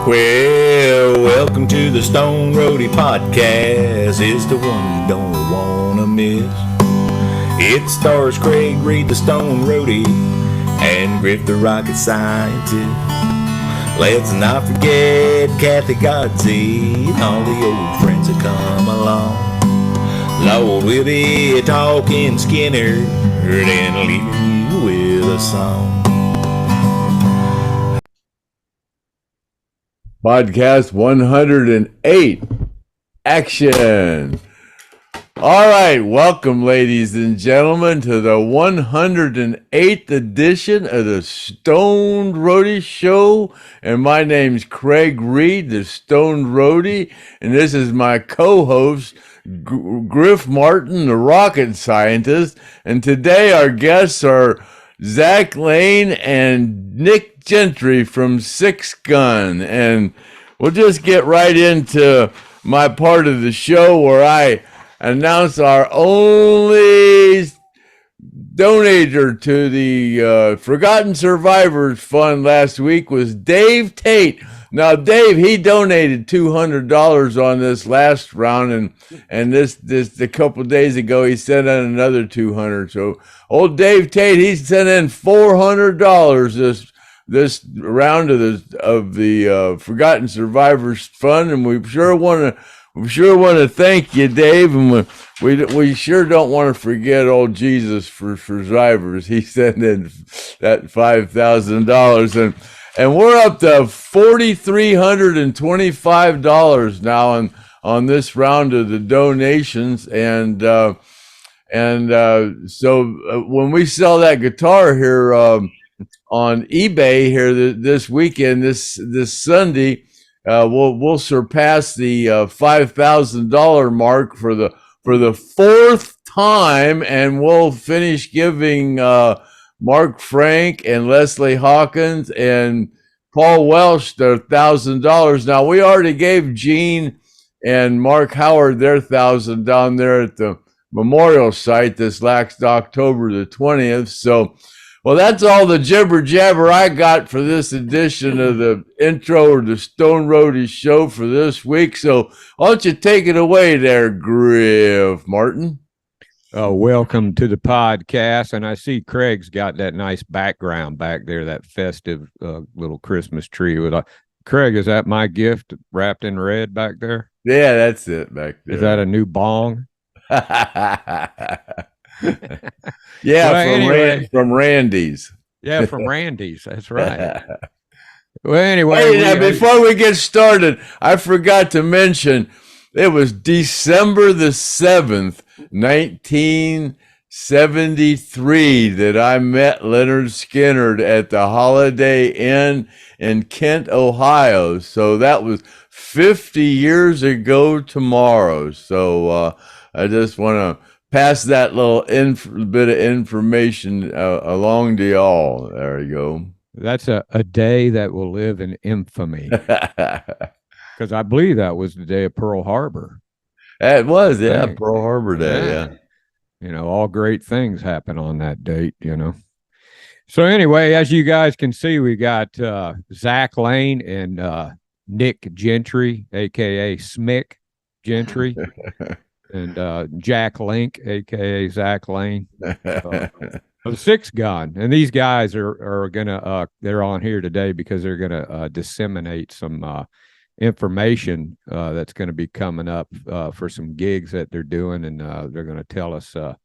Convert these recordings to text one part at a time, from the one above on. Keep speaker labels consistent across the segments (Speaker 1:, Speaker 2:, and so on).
Speaker 1: Well, welcome to the Stone Roadie podcast. It's the one you don't want to miss. It stars Craig Reed, the Stone Roadie, and Griff, the rocket scientist. Let's not forget Kathy Godsey and all the old friends that come along. Lord, we'll be talking Skynyrd and leaving you with a song.
Speaker 2: Podcast 108. Action. All right. Welcome, ladies and gentlemen, to the 108th edition of the Stoned Roadie Show. And my name's Craig Reed, the Stoned Roadie. And this is my co-host, Griff Martin, the rocket scientist. And today our guests are ZACK Lane and Nick GENTRY from Six Gun, and we'll just get right into my part of the show where I announce our only donator to the Forgotten Survivors Fund last week was Dave Tate. Now, Dave, he donated $200 on this last round, and this a couple days ago he sent in another $200. So old Dave Tate, he sent in $400 this round of the Forgotten Survivors Fund, and we sure want to thank you, Dave, and we sure don't want to forget old Jesus for survivors. He sent in that $5,000, and we're up to $4,325 now on this round of the donations, and so when we sell that guitar here on eBay here this weekend, this Sunday, we'll surpass the $5,000 mark for the fourth time, and we'll finish giving Mark Frank and Leslie Hawkins and Paul Welsh their $1,000. Now, we already gave Gene and Mark Howard their $1,000 down there at the memorial site this last October the 20th. So, well, that's all the jibber jabber I got for this edition of the intro to the Stone Roadie Show for this week. So why don't you take it away there, Griff Martin?
Speaker 3: Welcome to the podcast. And I see Craig's got that nice background back there, that festive little Christmas tree. Craig, is that my gift wrapped in red back there?
Speaker 2: Yeah, that's it back there.
Speaker 3: Is that a new bong?
Speaker 2: Yeah, well, from Randy's.
Speaker 3: Yeah, from Randy's. That's right. Well, anyway.
Speaker 2: Hey, before we get started, I forgot to mention it was December the 7th, 1973, that I met Lynyrd Skynyrd at the Holiday Inn in Kent, Ohio. So that was 50 years ago tomorrow. So I just want to pass that little bit of information along to y'all. There you go.
Speaker 3: That's a day that will live in infamy. Because I believe that was the day of Pearl Harbor.
Speaker 2: It was, yeah, right. Pearl Harbor Day, yeah.
Speaker 3: You know, all great things happen on that date, you know. So anyway, as you guys can see, we got ZACK Lane and Nick GENTRY, a.k.a. Smick GENTRY. And Jack Link, a.k.a. ZACK Lane, of Six Gun. And these guys are going to, they're on here today because they're going to disseminate some information that's going to be coming up for some gigs that they're doing. And they're going to tell us a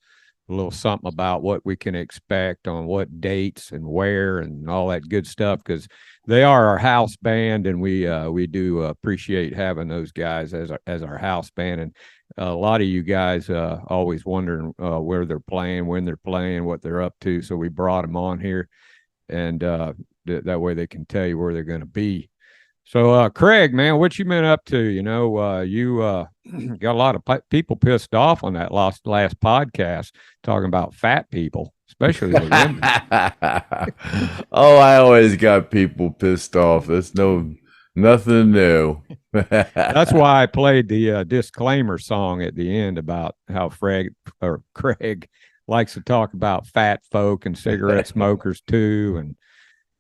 Speaker 3: little something about what we can expect on what dates and where and all that good stuff, because they are our house band, and we do appreciate having those guys as our house band. And a lot of you guys always wondering where they're playing, when they're playing, what they're up to. So we brought them on here, and that way they can tell you where they're going to be. So, Craig, man, what you been up to? You know, you got a lot of people pissed off on that last podcast talking about fat people, especially the women.
Speaker 2: Oh, I always got people pissed off. That's nothing new.
Speaker 3: That's why I played the disclaimer song at the end about how Craig likes to talk about fat folk and cigarette smokers too, and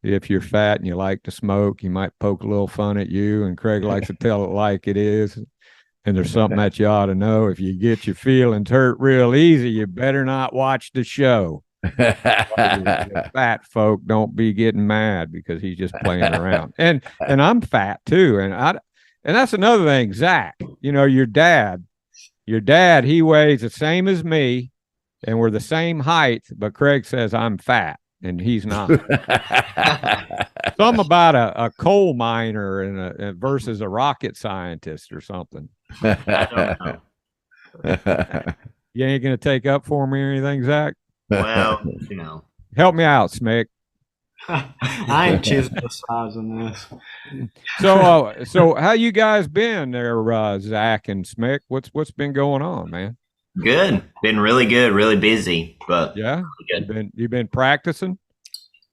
Speaker 3: if you're fat and you like to smoke, he might poke a little fun at you. And Craig likes to tell it like it is. And there's something that you ought to know. If you get your feelings hurt real easy, you better not watch the show. The fat folk don't be getting mad because he's just playing around. And I'm fat too. And that's another thing, Zach. You know, your dad, he weighs the same as me, and we're the same height, but Craig says I'm fat, and he's not. Something about a coal miner and versus a rocket scientist or something.
Speaker 4: I don't know.
Speaker 3: You ain't gonna take up for me or anything, Zach?
Speaker 4: Well, you know.
Speaker 3: Help me out, Smick.
Speaker 5: I ain't choosing the size in this.
Speaker 3: So how you guys been there, Zach and Smick? What's been going on, man?
Speaker 4: Good. Been really good, really busy, but
Speaker 3: Yeah,
Speaker 4: good.
Speaker 3: you've been practicing.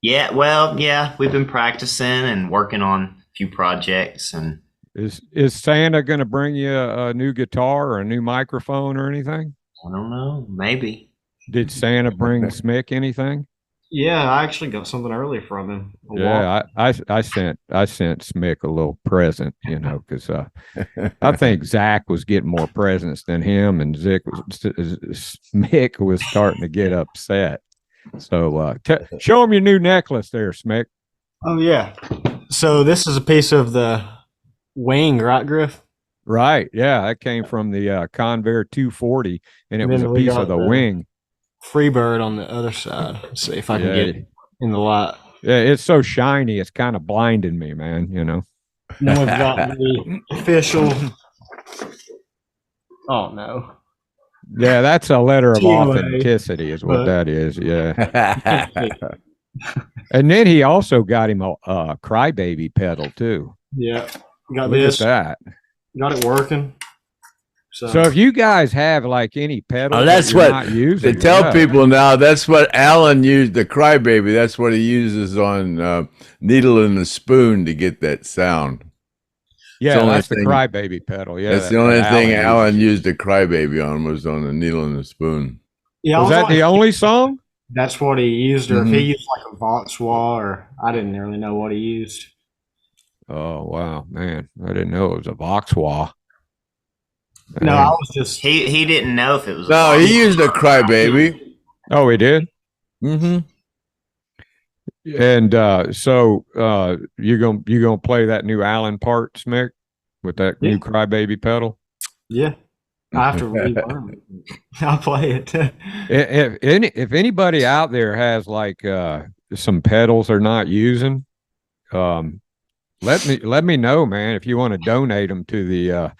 Speaker 4: Yeah, well, yeah, we've been practicing and working on a few projects. And
Speaker 3: Is Santa gonna bring you a new guitar or a new microphone or anything?
Speaker 4: I don't know, maybe.
Speaker 3: Did Santa bring Smick anything?
Speaker 5: Yeah, I actually got something early from him.
Speaker 3: Yeah, I sent Smick a little present, you know, because I think Zach was getting more presents than him, and Smick was starting to get upset. So show him your new necklace there, Smick.
Speaker 5: Oh, yeah. So this is a piece of the wing, right, Griff?
Speaker 3: Right, yeah, that came from the Convair 240, and it
Speaker 5: And
Speaker 3: was a
Speaker 5: then we
Speaker 3: piece
Speaker 5: got
Speaker 3: of the
Speaker 5: the-
Speaker 3: wing.
Speaker 5: Freebird on the other side. Let's see if I can
Speaker 3: Yeah.
Speaker 5: get it in the light.
Speaker 3: Yeah, it's so shiny, it's kind of blinding me, man. You know.
Speaker 5: And then we've got the official. Oh, no.
Speaker 3: Yeah, that's a letter of
Speaker 5: TOA,
Speaker 3: authenticity, is what
Speaker 5: but-
Speaker 3: that is. Yeah. And then he also got him a crybaby pedal too.
Speaker 5: Yeah. Got
Speaker 3: Look
Speaker 5: this.
Speaker 3: at that.
Speaker 5: Got it working.
Speaker 3: So if you guys have like any pedals,
Speaker 2: Oh, that's
Speaker 3: that you're
Speaker 2: what
Speaker 3: not using,
Speaker 2: to tell
Speaker 3: yeah.
Speaker 2: people now. That's what Alan used, the crybaby. That's what he uses on Needle and the Spoon to get that sound.
Speaker 3: Yeah,
Speaker 2: the only
Speaker 3: that's the
Speaker 2: thing-
Speaker 3: crybaby pedal. Yeah,
Speaker 2: That's the only thing
Speaker 3: uses.
Speaker 2: Alan used a crybaby on was on the Needle and the Spoon.
Speaker 5: Yeah, I
Speaker 3: Was that
Speaker 5: wondering
Speaker 3: the
Speaker 5: if
Speaker 3: only song?
Speaker 5: That's what he used, or if
Speaker 2: Mhm.
Speaker 5: he used like a Voxwa, or I didn't really know what he used.
Speaker 3: Oh wow, man! I didn't know it was a Voxwa.
Speaker 5: No, I was just.
Speaker 4: He didn't know if it was.
Speaker 2: No, he used a crybaby.
Speaker 3: Oh, he did.
Speaker 2: Mm-hmm.
Speaker 3: And so you gonna play that new Allen part, Smick, with that
Speaker 5: Yeah.
Speaker 3: new crybaby pedal?
Speaker 5: Yeah, I have to relearn it. I'll play it.
Speaker 3: If anybody out there has like some pedals they're not using, let me know, man. If you want to donate them to the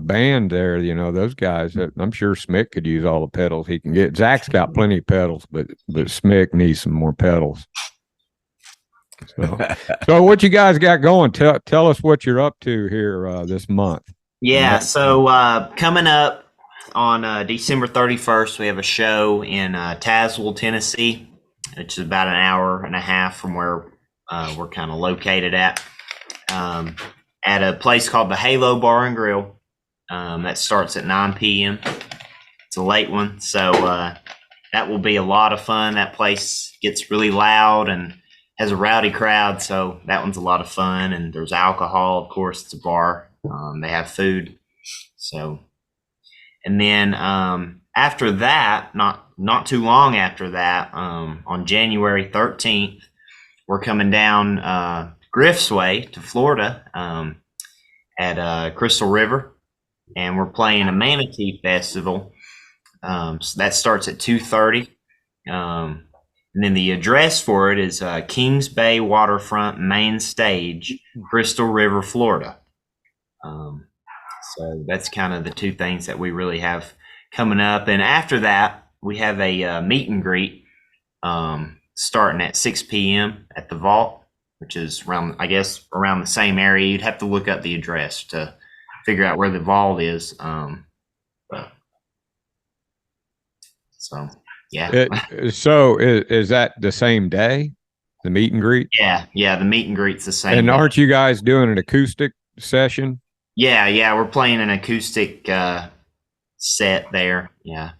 Speaker 3: band there, you know, those guys. I'm sure Smick could use all the pedals he can get. Zach's got plenty of pedals, but Smick needs some more pedals. So what you guys got going? Tell us what you're up to here this month.
Speaker 4: Yeah, so coming up on December 31st, we have a show in Tazewell, Tennessee, which is about an hour and a half from where we're kind of located at a place called the Halo Bar and Grill. That starts at 9 p.m. It's a late one, so that will be a lot of fun. That place gets really loud and has a rowdy crowd, so that one's a lot of fun. And there's alcohol, of course. It's a bar. They have food. So, and then after that, not too long after that, on January 13th, we're coming down Griff's Way to Florida at Crystal River, and we're playing a Manatee Festival. So that starts at 2:30. And then the address for it is Kings Bay Waterfront Main Stage, Crystal River, Florida. So that's kind of the two things that we really have coming up. And after that, we have a meet and greet starting at 6 p.m. at the Vault, which is around the same area. You'd have to look up the address to figure out where the Vault is. So, yeah.
Speaker 3: So is that the same day, the meet and greet?
Speaker 4: Yeah, the meet and greet's the same.
Speaker 3: And
Speaker 4: day.
Speaker 3: aren't you guys doing an acoustic session?
Speaker 4: Yeah, we're playing an acoustic set there. Yeah.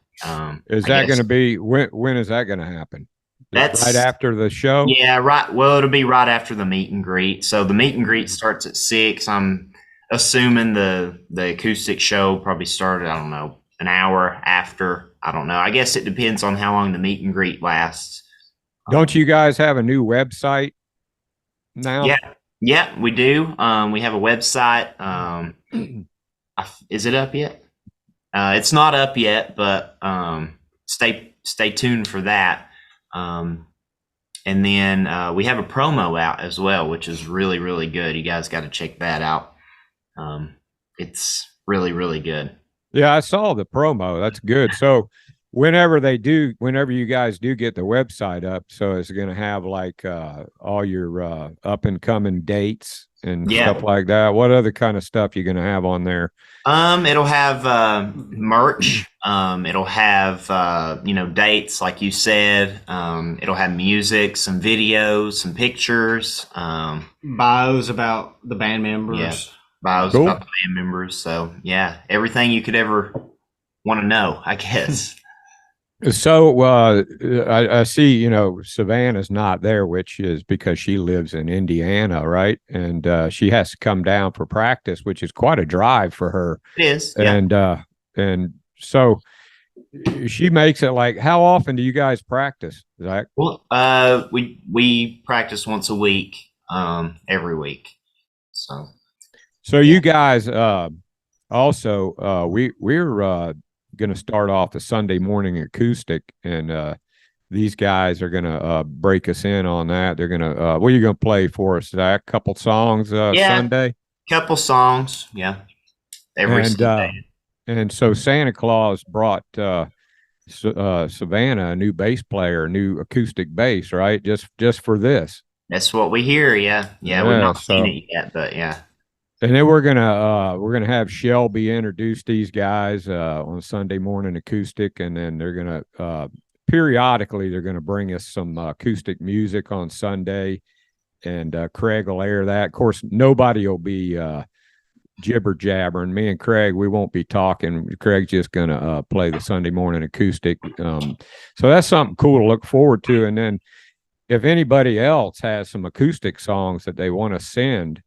Speaker 3: Is that going to be when is that going to happen?
Speaker 4: That's
Speaker 3: right after the show.
Speaker 4: Yeah, right. Well, it'll be right after the meet and greet. So the meet and greet starts at 6. I'm assuming the acoustic show probably started, I don't know, an hour after. I don't know. I guess it depends on how long the meet and greet lasts.
Speaker 3: Don't you guys have a new website now?
Speaker 4: Yeah, we do. We have a website. Is it up yet? It's not up yet, but stay tuned for that. And then we have a promo out as well, which is really, really good. You guys got to check that out. It's really, really good.
Speaker 3: Yeah, I saw the promo. That's good. So whenever you guys do get the website up, so it's going to have like all your up and coming dates and stuff like that. What other kind of stuff you going to have on there?
Speaker 4: It'll have merch. It'll have dates like you said. It'll have music, some videos, some pictures,
Speaker 5: Bios about the band members.
Speaker 4: Yeah, bios about the band members. So yeah, everything you could ever want to know, I guess.
Speaker 3: So I see, Savannah's not there, which is because she lives in Indiana, right? And she has to come down for practice, which is quite a drive for her.
Speaker 4: It is. Yeah.
Speaker 3: And so she makes it like, how often do you guys practice, Zach?
Speaker 4: Well, we practice once a week, every week. So
Speaker 3: you guys also we're going to start off the Sunday morning acoustic, and these guys are going to break us in on that. They're going to what are you going to play for us, Zach? Couple songs Sunday?
Speaker 4: Couple songs, yeah. Every Sunday.
Speaker 3: And so Santa Claus brought Savannah a new bass player, a new acoustic bass, right? Just for this.
Speaker 4: That's what we hear, yeah. We've not seen it yet, but yeah.
Speaker 3: And then we're gonna have Shelby introduce these guys on Sunday morning acoustic, and then they're gonna periodically they're gonna bring us some acoustic music on Sunday, and Craig will air that. Of course, nobody will be jibber jabbering. Me and Craig, we won't be talking. Craig's just gonna play the Sunday morning acoustic. So that's something cool to look forward to. And then if anybody else has some acoustic songs that they want to send,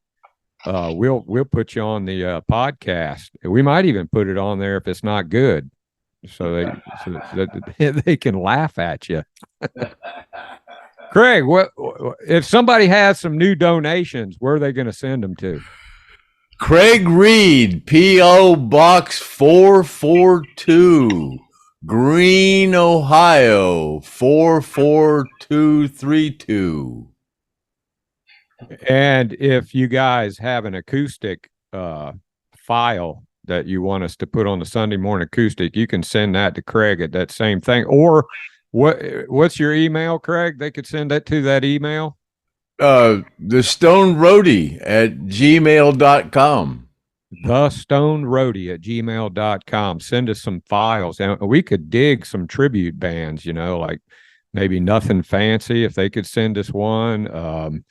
Speaker 3: we'll put you on the podcast. We might even put it on there if it's not good, so that they can laugh at you. Craig, what if somebody has some new donations? Where are they going to send them to?
Speaker 2: Craig Reed, P.O. Box 442, Green, Ohio 44232.
Speaker 3: And if you guys have an acoustic file that you want us to put on the Sunday morning acoustic, you can send that to Craig at that same thing. Or what's your email, Craig? They could send that to that email.
Speaker 2: The Stone Roadie at gmail.com.
Speaker 3: The Stone Roadie at gmail.com. Send us some files, and we could dig some tribute bands, like maybe Nothing Fancy, if they could send us one.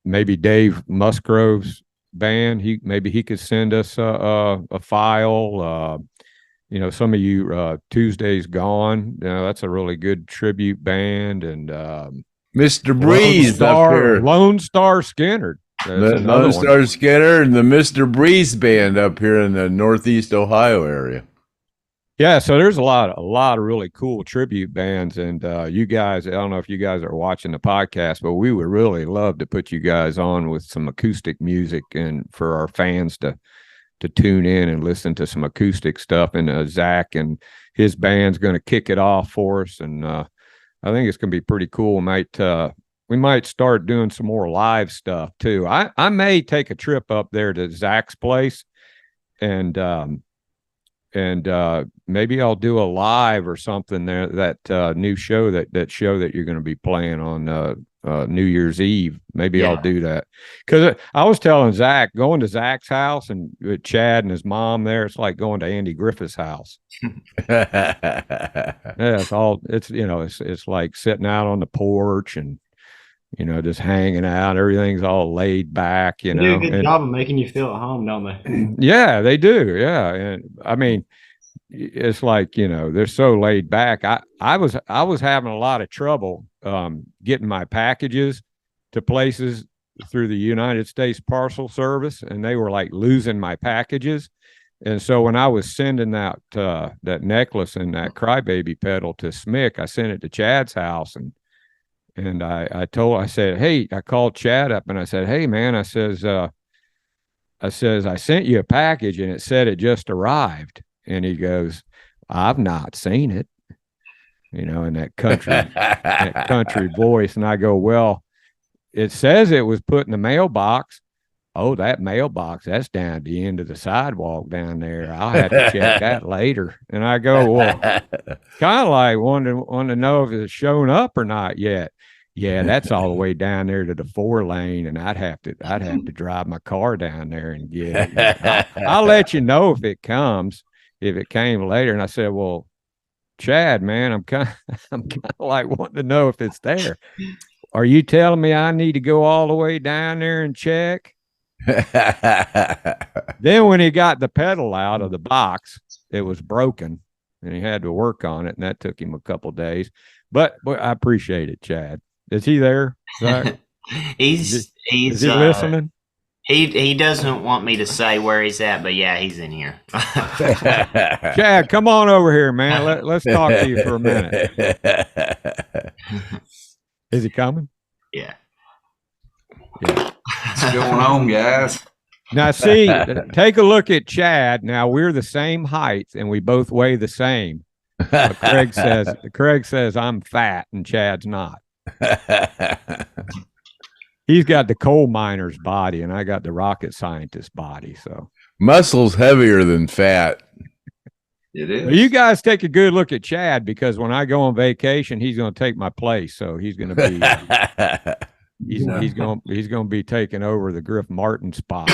Speaker 3: Maybe Dave Musgrove's band, he could send us a file. Some of you Tuesday's Gone, that's a really good tribute band. And
Speaker 2: Mr. Breeze up here,
Speaker 3: Lone Star Skynyrd,
Speaker 2: Lone Star Skynyrd, and the Mr. Breeze band up here in the Northeast Ohio area.
Speaker 3: Yeah, so there's a lot of really cool tribute bands, and you guys, I don't know if you guys are watching the podcast, but we would really love to put you guys on with some acoustic music, and for our fans to tune in and listen to some acoustic stuff. And Zach and his band's going to kick it off for us, and I think it's going to be pretty cool. We might start doing some more live stuff too. I may take a trip up there to Zach's place, and maybe I'll do a live or something there. That new show that you're going to be playing on New Year's Eve. Maybe I'll do that, because I was telling Zach, going to Zach's house and with Chad and his mom there, it's like going to Andy Griffith's house. It's like sitting out on the porch and just hanging out. Everything's all laid back.
Speaker 5: They do a good job of making you feel at home, don't they?
Speaker 3: Yeah, they do. Yeah, and I mean, it's like, you know, they're so laid back. I was having a lot of trouble getting my packages to places through the United States Parcel Service, and they were like losing my packages. And so when I was sending that necklace and that crybaby pedal to Smick, I sent it to Chad's house, and I said, hey, I called Chad up and I said, hey man, I says I sent you a package and it said it just arrived. And he goes, I've not seen it, you know, in that country voice. And I go, well, it says it was put in the mailbox. Oh, that mailbox, that's down at the end of the sidewalk down there. I'll have to check that later. And I go, well, kind of like wanting to know if it's shown up or not yet. Yeah, that's all the way down there to the 4-lane, and I'd have to drive my car down there and get it. I'll let you know if it comes, if it came later. And I said, well, Chad, man, I'm kind of like wanting to know if it's there. Are you telling me I need to go all the way down there and check? Then when he got the pedal out of the box, it was broken, and he had to work on it, and that took him a couple of days. But I appreciate it, Chad. Is he there?
Speaker 4: He's
Speaker 3: is he listening?
Speaker 4: He doesn't want me to say where he's at, but yeah, he's in here.
Speaker 3: Chad, come on over here, man. Let's talk to you for a minute. Is he coming?
Speaker 4: Yeah.
Speaker 6: What's going on, guys?
Speaker 3: Now, see, take a look at Chad. Now, we're the same height, and we both weigh the same. But Craig says I'm fat, and Chad's not. He's got the coal miner's body, and I got the rocket scientist body. So
Speaker 2: Muscle's heavier than fat.
Speaker 6: It is.
Speaker 3: Well, you guys take a good look at Chad, because when I go on vacation, he's going to take my place. So he's going to be he's going to be taking over the Griff Martin spot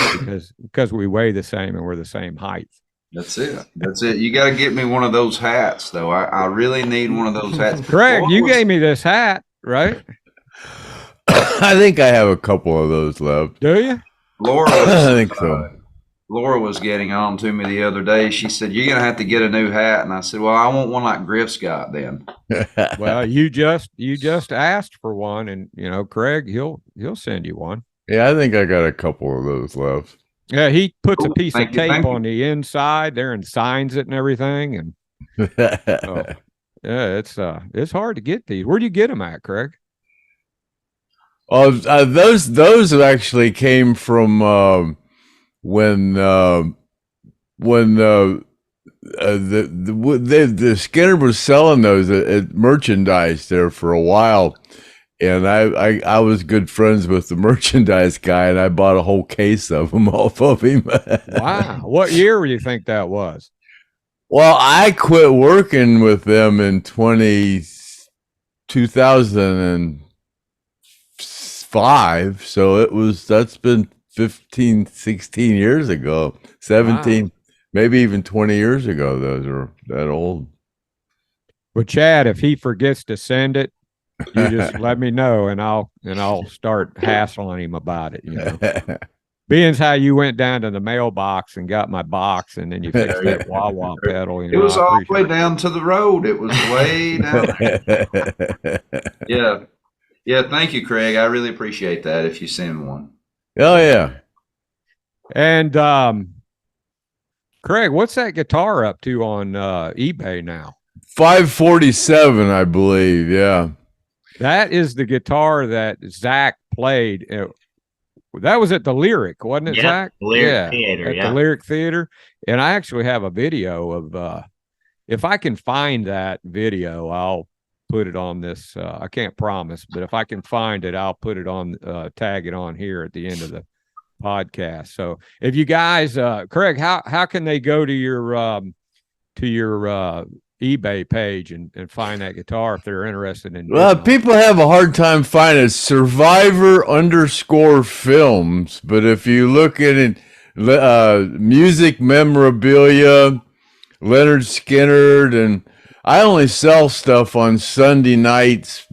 Speaker 3: because we weigh the same and we're the same height.
Speaker 6: That's it. You got to get me one of those hats, though. I really need one of those hats.
Speaker 3: Craig, you gave me this hat, right?
Speaker 2: I think I have a couple of those left.
Speaker 3: Do you?
Speaker 2: I think so.
Speaker 6: Laura was getting on to me the other day. She said, you're going to have to get a new hat. And I said, well, I want one like Griff's got then.
Speaker 3: Well, you just asked for one, and, you know, Craig, he'll send you one.
Speaker 2: Yeah, I think I got a couple of those left.
Speaker 3: Yeah, he puts a piece of tape
Speaker 6: Thank
Speaker 3: on the inside there and signs it and everything. And yeah, it's hard to get these. Where do you get them at, Craig?
Speaker 2: Oh, those actually came from when the Skinner was selling those at merchandise there for a while, and I was good friends with the merchandise guy, and I bought a whole case of them off of him.
Speaker 3: Wow, what year do you think that was?
Speaker 2: Well, I quit working with them in 2005, so that's been 15, 16 years ago, 17, wow. Maybe even 20 years ago. Those are that old.
Speaker 3: Well, Chad, if he forgets to send it, you just let me know, and I'll start hassling him about it. You know, being how you went down to the mailbox and got my box, and then you fixed that wah-wah pedal. You know,
Speaker 6: it was all the way down to the road. It was way down there. Yeah. Thank you, Craig. I really appreciate that. If you send one.
Speaker 2: Oh yeah.
Speaker 3: And Craig, what's that guitar up to on eBay now?
Speaker 2: 547, I believe. Yeah.
Speaker 3: That is the guitar that ZACK played. That was at the Lyric, wasn't it, ZACK?
Speaker 4: Lyric Theater,
Speaker 3: at the Lyric Theater. And I actually have a video of, if I can find that video, I'll put it on this. I can't promise, but if I can find it, I'll put it on, tag it on here at the end of the podcast. So if you guys, Craig, how can they go to your eBay page and find that guitar if they're interested in?
Speaker 2: Well, people have a hard time finding Survivor_films, but if you look at it, music memorabilia, Lynyrd Skynyrd, and I only sell stuff on Sunday nights,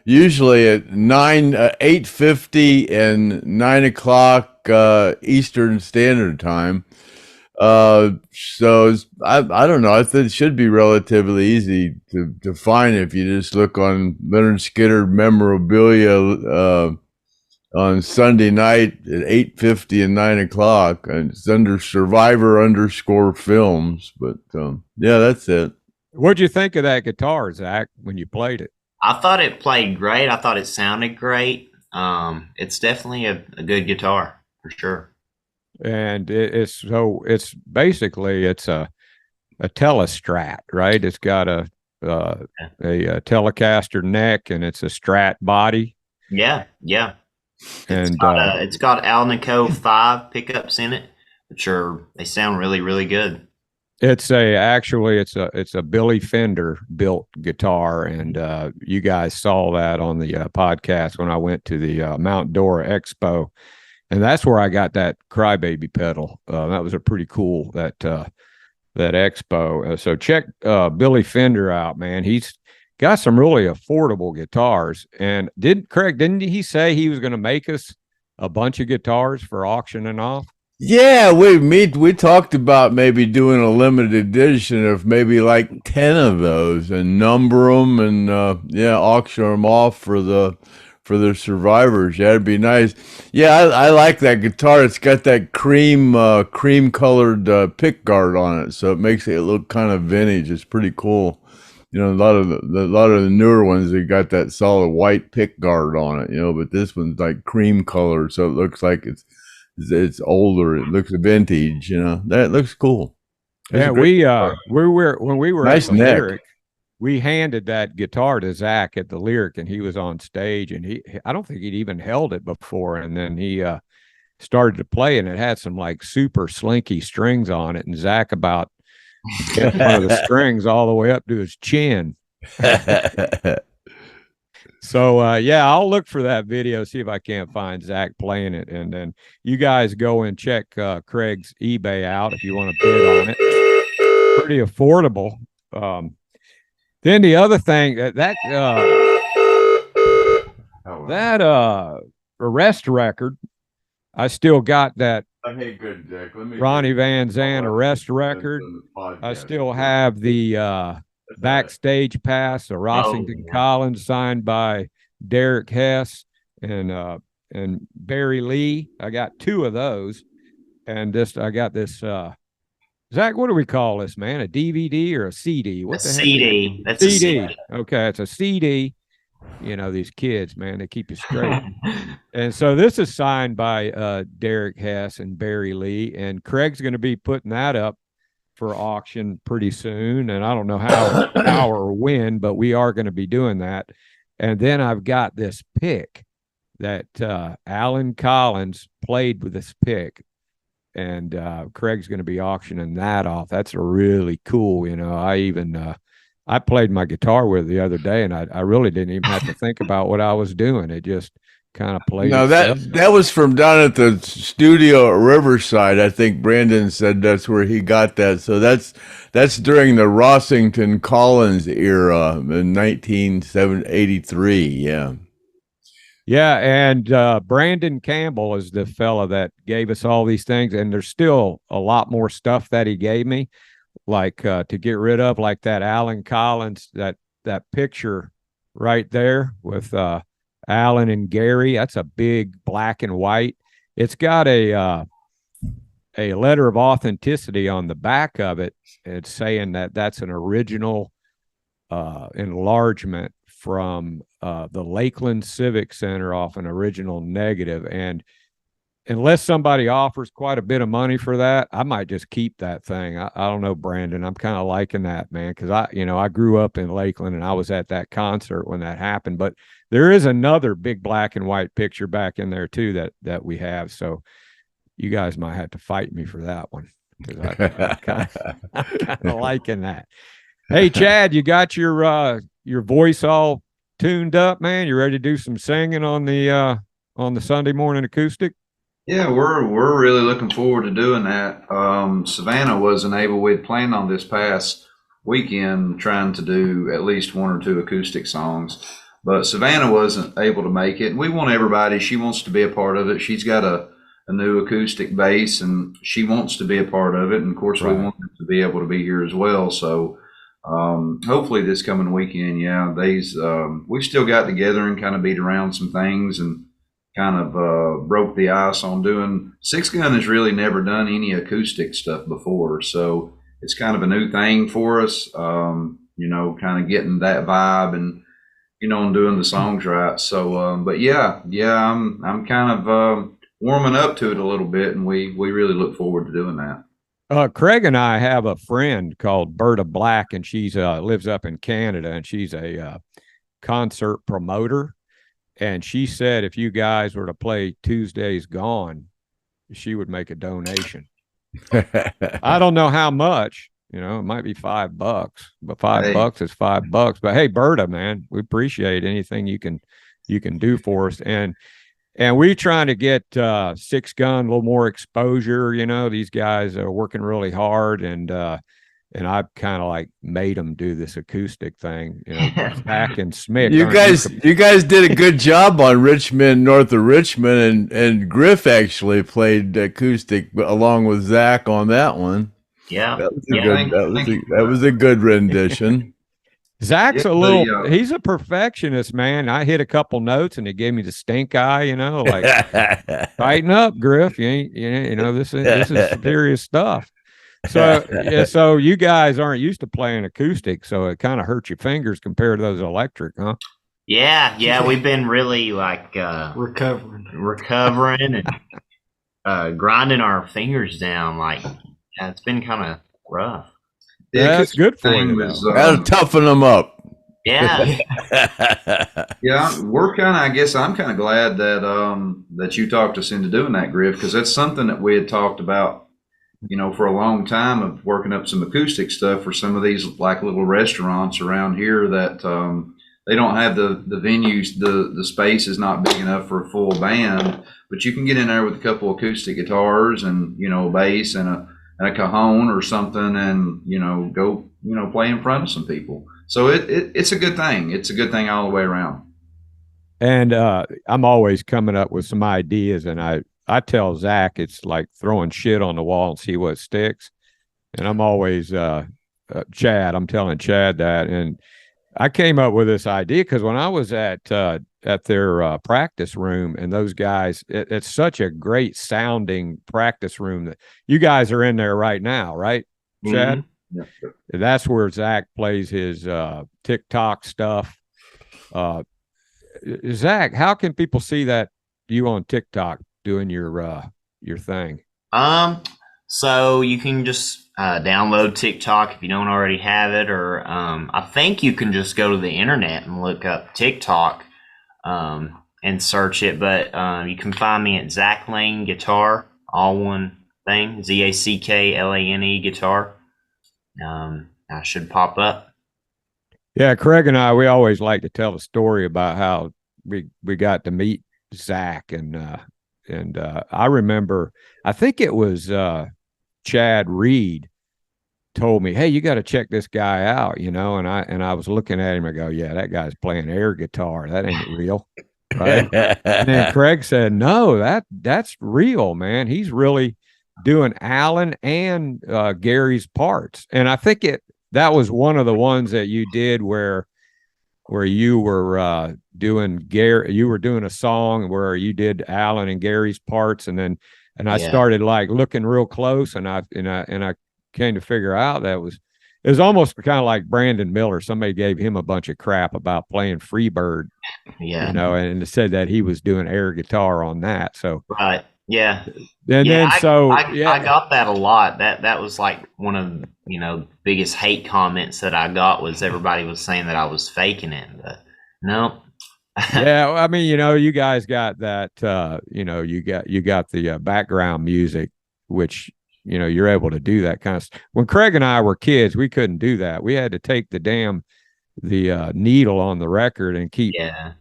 Speaker 2: usually at 8:50 and 9 o'clock Eastern Standard Time. I don't know. I think it should be relatively easy to find if you just look on Lynyrd Skynyrd memorabilia on Sunday night at 8:50 and 9:00, and it's under Survivor_films. But yeah, that's it.
Speaker 3: What'd you think of that guitar, Zach, when you played it?
Speaker 4: I thought it played great. I thought it sounded great. It's definitely a good guitar for sure.
Speaker 3: And it's basically a Telestrat, right? It's got a Telecaster neck, and it's a Strat body.
Speaker 4: Yeah.
Speaker 3: And
Speaker 4: it's got Alnico 5 pickups in it, they sound really, really good.
Speaker 3: It's a Billy Fender built guitar, and you guys saw that on the podcast when I went to the Mount Dora Expo, and that's where I got that Crybaby pedal. That was a pretty cool that expo. So check Billy Fender out, man. He's got some really affordable guitars. And didn't he say he was going to make us a bunch of guitars for auctioning off?
Speaker 2: Yeah, we talked about maybe doing a limited edition of maybe like 10 of those and number them and auction them off for the survivors. Yeah, it'd be nice. Yeah, I like that guitar. It's got that cream colored pick guard on it, so it makes it look kind of vintage. It's pretty cool. You know, a lot of the newer ones, they got that solid white pick guard on it, but this one's like cream colored, so it looks like it's older. It looks vintage, That looks cool.
Speaker 3: Yeah, when we were
Speaker 2: nice
Speaker 3: at the
Speaker 2: neck.
Speaker 3: Lyric, we handed that guitar to Zach at the Lyric, and he was on stage, and I don't think he'd even held it before, and then he started to play, and it had some like super slinky strings on it, and Zach about kept one of the strings all the way up to his chin. So I'll look for that video, see if I can't find Zach playing it, and then you guys go and check Craig's eBay out if you want to bid on it. Pretty affordable. Then the other thing that arrest record, I still got that.
Speaker 2: Hey, good, Jack.
Speaker 3: Ronnie Van Zant arrest record. I still have the backstage pass, a Rossington Collins signed by Derek Hess and Barry Lee. I got 2 of those, and I got this. Zach, what do we call this, man? A DVD or a CD? What the
Speaker 4: CD?
Speaker 3: Heck?
Speaker 4: That's CD.
Speaker 3: A CD. Okay, it's a CD. These kids, man, they keep you straight. And so this is signed by Derek Hess and Barry Lee, and Craig's going to be putting that up for auction pretty soon. And I don't know how or when, but we are going to be doing that. And then I've got this pick that Alan Collins played with this pick, and Craig's going to be auctioning that off. That's a really cool, I played my guitar with it the other day, and I really didn't even have to think about what I was doing. It just kind of played.
Speaker 2: No, that was from down at the studio at Riverside. I think Brandon said that's where he got that. So that's during the Rossington Collins era in 1983. Yeah.
Speaker 3: Yeah, and Brandon Campbell is the fella that gave us all these things, and there's still a lot more stuff that he gave me, like to get rid of, like that Alan Collins, that picture right there with Alan and Gary. That's a big black and white. It's got a letter of authenticity on the back of it. It's saying that that's an original enlargement from the Lakeland Civic Center off an original negative. And unless somebody offers quite a bit of money for that, I might just keep that thing. I don't know, Brandon. I'm kind of liking that, man, because I grew up in Lakeland and I was at that concert when that happened. But there is another big black and white picture back in there too that we have. So you guys might have to fight me for that one, because I'm kind of liking that. Hey, Chad, you got your voice all tuned up, man? You ready to do some singing on the Sunday morning acoustic?
Speaker 6: Yeah, we're really looking forward to doing that. Savannah wasn't able. We'd planned on this past weekend trying to do at least 1 or 2 acoustic songs, but Savannah wasn't able to make it. And we want everybody. She wants to be a part of it. She's got a a new acoustic bass, and she wants to be a part of it. And of course, we want her to be able to be here as well. So hopefully this coming weekend, we still got together and kind of beat around some things and kind of broke the ice on doing. Six Gun has really never done any acoustic stuff before, so it's kind of a new thing for us. Kind of getting that vibe and and doing the songs right. So, but I'm kind of warming up to it a little bit, and we really look forward to doing that.
Speaker 3: Craig and I have a friend called Berta Black, and she's lives up in Canada, and she's a concert promoter. And she said if you guys were to play Tuesday's Gone, she would make a donation. I don't know how much, it might be $5, but $5 is $5. But hey, Berta, man, we appreciate anything you can do for us. And we trying to get Six Gun a little more exposure. These guys are working really hard, and I've kind of like made them do this acoustic thing. Zach and Smith.
Speaker 2: You guys did a good job on Richmond, north of Richmond, and Griff actually played acoustic along with Zach on that one.
Speaker 4: Yeah,
Speaker 2: that was a good rendition.
Speaker 3: Zach's he's a perfectionist, man. I hit a couple notes and he gave me the stink eye, like tighten up, Griff. You ain't, this is serious stuff. So you guys aren't used to playing acoustic, so it kind of hurts your fingers compared to those electric, huh?
Speaker 4: Yeah, we've been really like recovering and grinding our fingers down. Like, it's been kind of rough.
Speaker 3: Yeah, that's good for you.
Speaker 2: That'll toughen them up.
Speaker 4: Yeah.
Speaker 6: Yeah, I'm kind of glad that you talked us into doing that, Griff, because that's something that we had talked about, for a long time, of working up some acoustic stuff for some of these like little restaurants around here that they don't have the venues, the space is not big enough for a full band, but you can get in there with a couple acoustic guitars and a bass and a cajon or something, and go play in front of some people. So it's a good thing. It's a good thing all the way around.
Speaker 3: And I'm always coming up with some ideas, and I tell Zach it's like throwing shit on the wall and see what sticks. And I'm always Chad. I'm telling Chad that, and I came up with this idea because when I was at their practice room, and those guys, it's such a great sounding practice room that you guys are in there right now, right, Chad?
Speaker 6: Mm-hmm. Yeah.
Speaker 3: That's where Zach plays his TikTok stuff. Zach, how can people see that you on TikTok doing your thing?
Speaker 4: So you can just download TikTok if you don't already have it, or I think you can just go to the internet and look up TikTok and search it. But you can find me at ZACK Lane Guitar, all one thing, ZACKLANE Guitar. I should pop up.
Speaker 3: Yeah, Craig and I, we always like to tell a story about how we got to meet Zach, and I remember, I think it was Chad Reed told me, hey, you got to check this guy out, and I was looking at him, I go, yeah, that guy's playing air guitar, that ain't real. Right? And then Craig said, no, that's real, man. He's really doing Alan and Gary's parts. And I think that was one of the ones that you did where you were doing Gary, you were doing a song where you did Alan and Gary's parts, and I started like looking real close, and I came to figure out that it was almost kind of like Brandon Miller. Somebody gave him a bunch of crap about playing Freebird, and said that he was doing air guitar on that. So
Speaker 4: right. Yeah.
Speaker 3: I
Speaker 4: got that a lot. That was like one of biggest hate comments that I got, was everybody was saying that I was faking it, but no.
Speaker 3: Yeah, I mean, you guys got that. You got the background music, which you're able to do that kind of stuff. When Craig and I were kids, we couldn't do that. We had to take the needle on the record and keep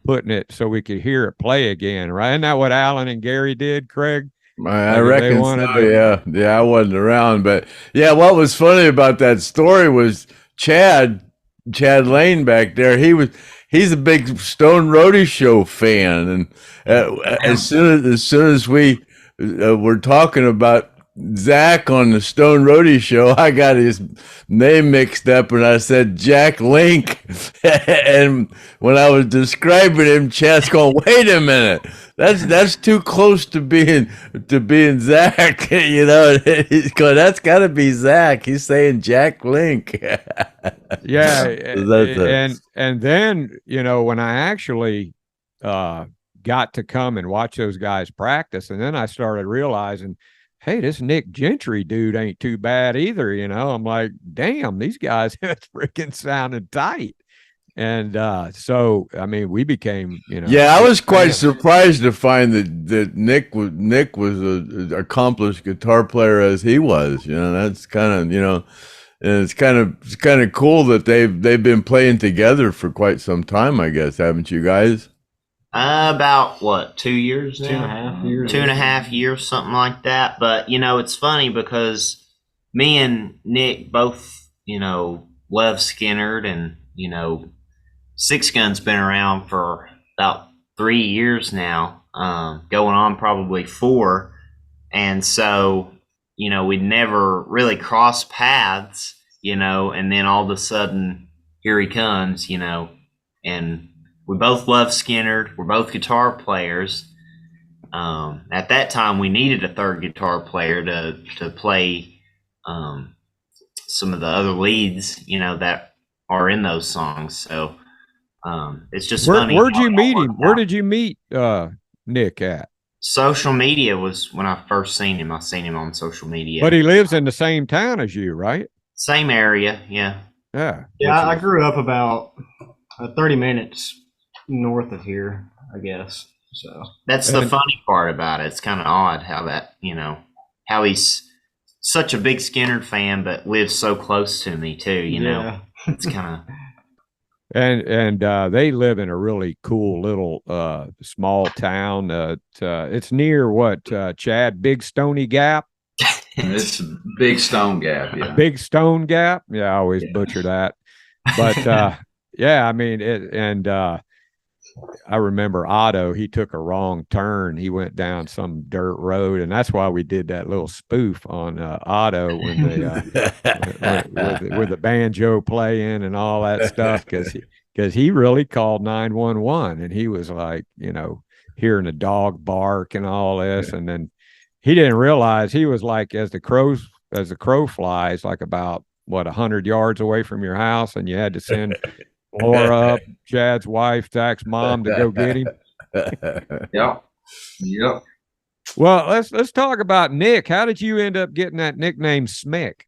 Speaker 3: putting it so we could hear it play again, right? Isn't that what Alan and Gary did, Craig?
Speaker 2: I reckon so, yeah. I wasn't around, but yeah, what was funny about that story was Chad Lane back there. He's a big Stone Roadie show fan, and as soon as we we're talking about Zach on the Stone Roadie show, I got his name mixed up and I said Jack Link. And when I was describing him, Chad's going, wait a minute. That's too close to being Zach. You know, he's going, that's gotta be Zach. He's saying Jack Link.
Speaker 3: Yeah.
Speaker 2: So
Speaker 3: and then, you know, when I actually got to come and watch those guys practice, and then I started realizing, hey, this Nick Gentry dude ain't too bad either. You know, I'm like, damn, these guys are freaking sounding tight. And so, I mean, we became, you know.
Speaker 2: Yeah, I was quite surprised to find that Nick was an accomplished guitar player as he was. You know, that's kind of, you know, and it's kind of cool that they've been playing together for quite some time, I guess, haven't you guys?
Speaker 4: About what, 2 years now?
Speaker 5: 2.5 years.
Speaker 4: 2.5 years, something like that. But, you know, it's funny because me and Nick both, you know, love Skynyrd, and, you know, Six Gun's been around for about 3 years now, going on probably 4. And so, you know, we'd never really crossed paths, you know, and then all of a sudden, here he comes, you know, and we both love Skynyrd. We're both guitar players. At that time, we needed a third guitar player to play some of the other leads, you know, that are in those songs. So it's just funny.
Speaker 3: Where'd you meet him? Where did you meet Nick at?
Speaker 4: Social media was when I first seen him. I seen him on social media.
Speaker 3: But he lives in the same town as you, right?
Speaker 4: Same area, yeah.
Speaker 3: Yeah.
Speaker 5: Yeah, I grew up about 30 minutes north of here, I guess. So
Speaker 4: that's the funny part about it. It's kind of odd how that, you know, how he's such a big Skynyrd fan, but lives so close to me too. You know, it's kind of.
Speaker 3: And they live in a really cool little small town. It's near what, Chad? Big Stony Gap.
Speaker 6: It's Big Stone Gap. Yeah.
Speaker 3: Big Stone Gap. Yeah, I always butcher that. But yeah, I mean it, and I remember Otto, he took a wrong turn. He went down some dirt road, and that's why we did that little spoof on Otto when they with the banjo playing and all that stuff, because he really called 911, and he was like, you know, hearing a dog bark and all this, and then he didn't realize he was like, as the crow flies, like about 100 yards away from your house, and you had to send Laura, Chad's wife, Zach's mom, to go get him.
Speaker 6: Yep.
Speaker 3: Well, let's talk about Nick. How did you end up getting that nickname Smick?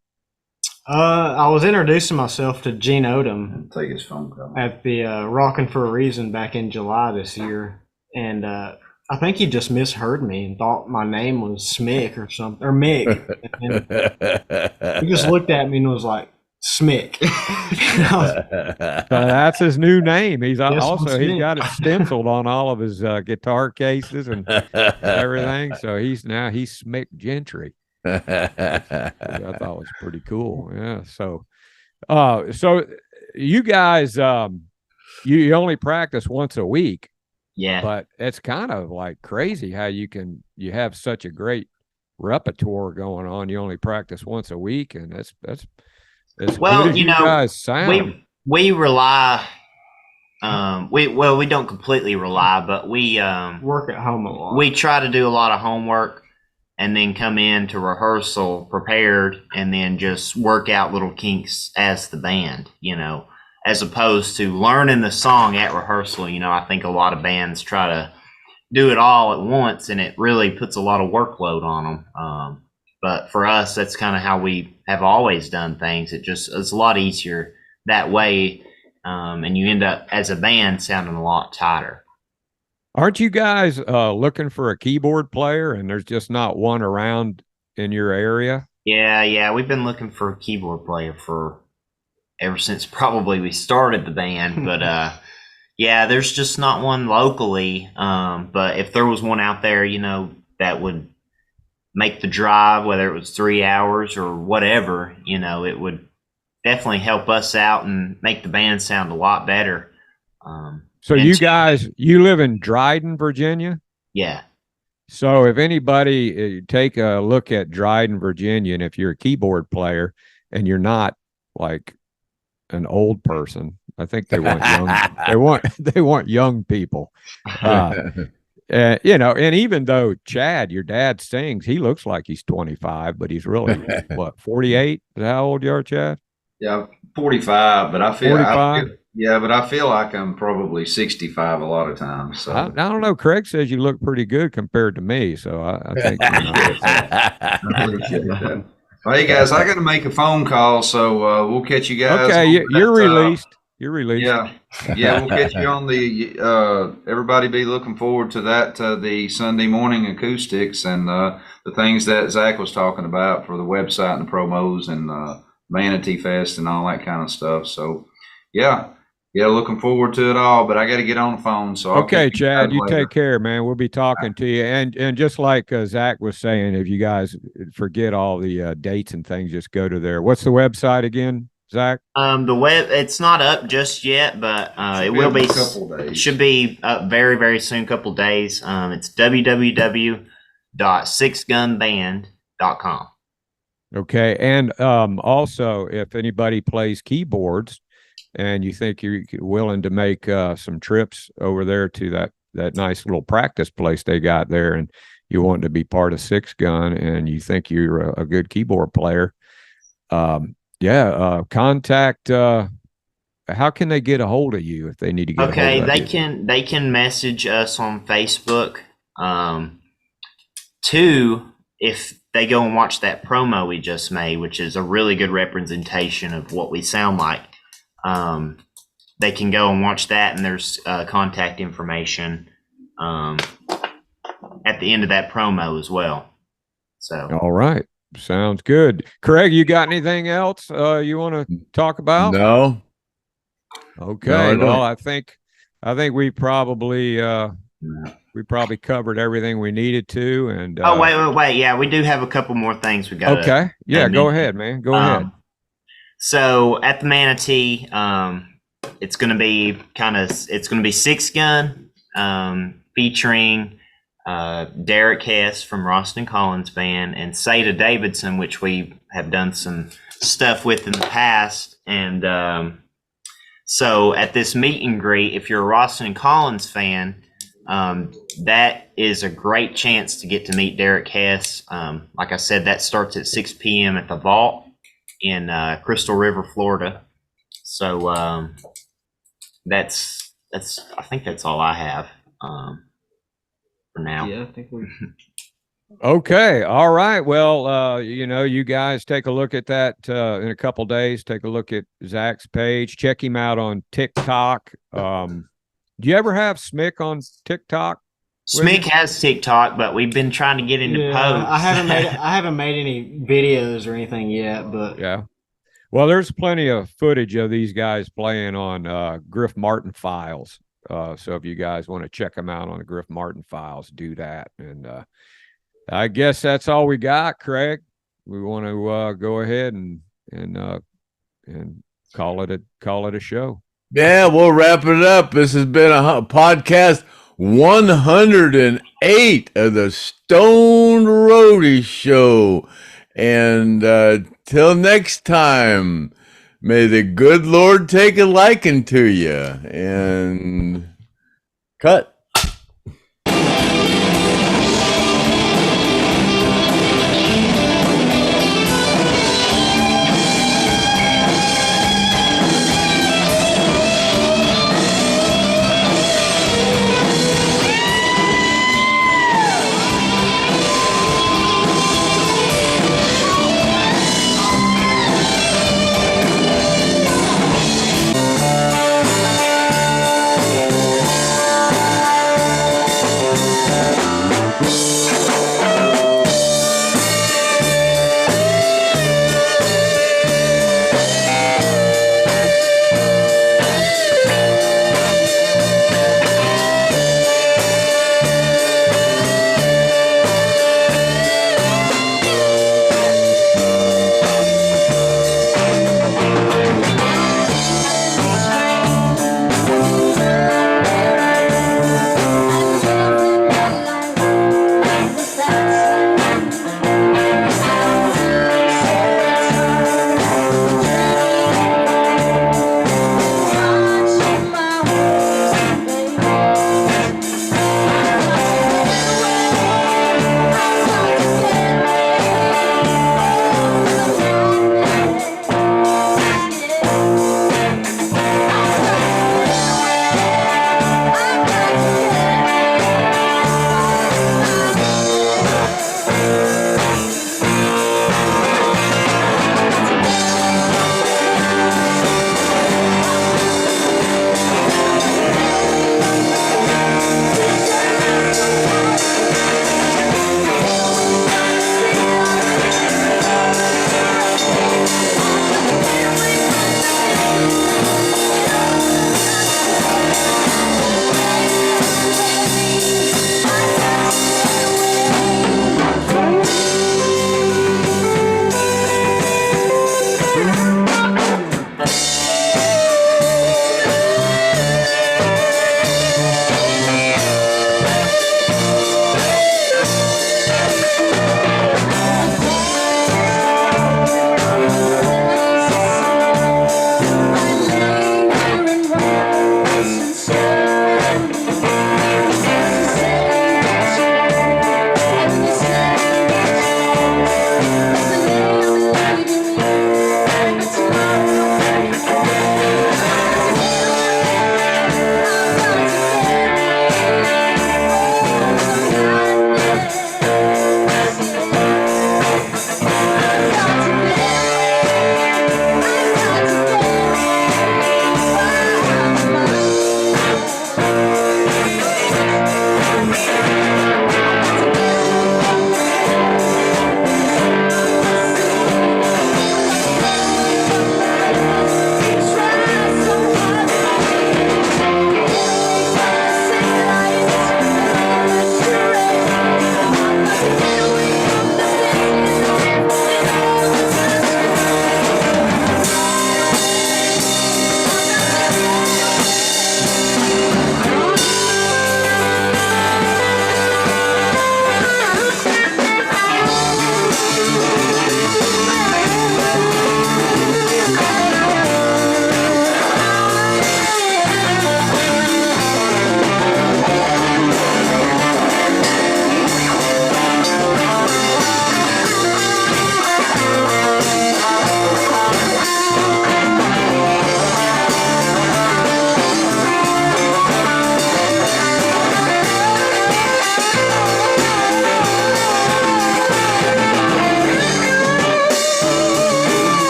Speaker 5: I was introducing myself to Gene Odom
Speaker 6: Take his phone call.
Speaker 5: at the Rockin' for a Reason back in July this year, and I think he just misheard me and thought my name was Smick or something, or Mick. And he just looked at me and was like, Smick.
Speaker 3: So that's his new name. He's also he's
Speaker 5: Smick.
Speaker 3: got it stenciled on all of his guitar cases and everything. So he's Smick Gentry. I thought was pretty cool. Yeah. So you guys, you only practice once a week.
Speaker 4: Yeah.
Speaker 3: But it's kind of like crazy how you have such a great repertoire going on. You only practice once a week, and that's
Speaker 4: well,
Speaker 3: good as
Speaker 4: you know,
Speaker 3: guys sound.
Speaker 4: we rely. We don't completely rely, but we
Speaker 5: Work at home a lot.
Speaker 4: we try to do a lot of homework, and then come in to rehearsal prepared, and then just work out little kinks as the band, you know, as opposed to learning the song at rehearsal. You know, I think a lot of bands try to do it all at once, and it really puts a lot of workload on them. But for us, that's kind of how we have always done things. It's a lot easier that way, and you end up as a band sounding a lot tighter.
Speaker 3: Aren't you guys looking for a keyboard player, and there's just not one around in your area?
Speaker 4: Yeah, we've been looking for a keyboard player for ever since probably we started the band. But yeah, there's just not one locally. But if there was one out there, you know, that would make the drive, whether it was 3 hours or whatever, you know, it would definitely help us out and make the band sound a lot better.
Speaker 3: So you guys, you live in Dryden, Virginia?
Speaker 4: Yeah.
Speaker 3: So if anybody take a look at Dryden, Virginia, and if you're a keyboard player and you're not like an old person, I think they want young. they want young people. And even though Chad, your dad, sings, he looks like he's 25, but he's really what, 48? Is that how old you are, Chad?
Speaker 6: Yeah, 45, but I feel
Speaker 3: 45?
Speaker 6: but I feel like I'm probably 65 a lot of times. So
Speaker 3: I don't know. Craig says you look pretty good compared to me, so I think.
Speaker 6: I appreciate that. Well, hey guys, I got to make a phone call, so we'll catch you guys.
Speaker 3: Okay, you're released. You're released.
Speaker 6: Yeah, we'll catch you on the. Everybody be looking forward to that. The Sunday morning acoustics and the things that Zach was talking about for the website and the promos and Manatee Fest and all that kind of stuff. So, yeah, looking forward to it all. But I got to get on the phone. So
Speaker 3: okay, Chad, you take care, man. We'll be talking to you. And just like Zach was saying, if you guys forget all the dates and things, just go to there. What's the website again, Zach?
Speaker 4: The web, it's not up just yet, but it will be.
Speaker 6: A couple days.
Speaker 4: Should be up very, very soon. Couple days. It's www.sixgunband.com.
Speaker 3: Okay, and also if anybody plays keyboards and you think you're willing to make some trips over there to that nice little practice place they got there, and you want to be part of Six Gun, and you think you're a good keyboard player, contact. How can they get a hold of you if they need to get?
Speaker 4: Okay,
Speaker 3: a hold of
Speaker 4: they can message us on Facebook. If they go and watch that promo we just made, which is a really good representation of what we sound like, they can go and watch that, and there's contact information at the end of that promo as well. So,
Speaker 3: all right, sounds good. Craig, you got anything else you want to talk about?
Speaker 2: No.
Speaker 3: Okay.
Speaker 2: No,
Speaker 3: well, I think we probably covered everything we needed to. And
Speaker 4: wait. Yeah, we do have a couple more things we got.
Speaker 3: Okay. Yeah, go ahead, man. Go ahead.
Speaker 4: So at the Manatee, it's going to be Six Gun, featuring Derek Hess from Roston Collins Band and Seda Davidson, which we have done some stuff with in the past. And so at this meet and greet, if you're a Roston Collins fan, that is a great chance to get to meet Derek Hess. Like I said, that starts at 6 p.m. at the Vault in Crystal River, Florida. So I think that's all I have for now.
Speaker 5: Yeah, I think we.
Speaker 3: Okay. All right. Well, you guys take a look at that in a couple days. Take a look at Zach's page. Check him out on TikTok. Do you ever have Smick on TikTok?
Speaker 4: Smick has TikTok, but we've been trying to get into posts.
Speaker 5: I haven't made any videos or anything yet, but
Speaker 3: yeah. Well, there's plenty of footage of these guys playing on Griff Martin files. So if you guys want to check them out on the Griff Martin files, do that. And I guess that's all we got, Craig. We want to go ahead and call it a show.
Speaker 2: Yeah, we'll wrap it up. This has been a podcast 108 of the Stoned Roadie Show. And till next time, may the good Lord take a liking to you. And cut.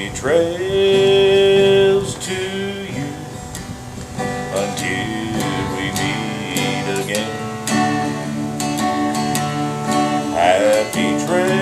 Speaker 1: Happy trails to you until we meet again. Happy trails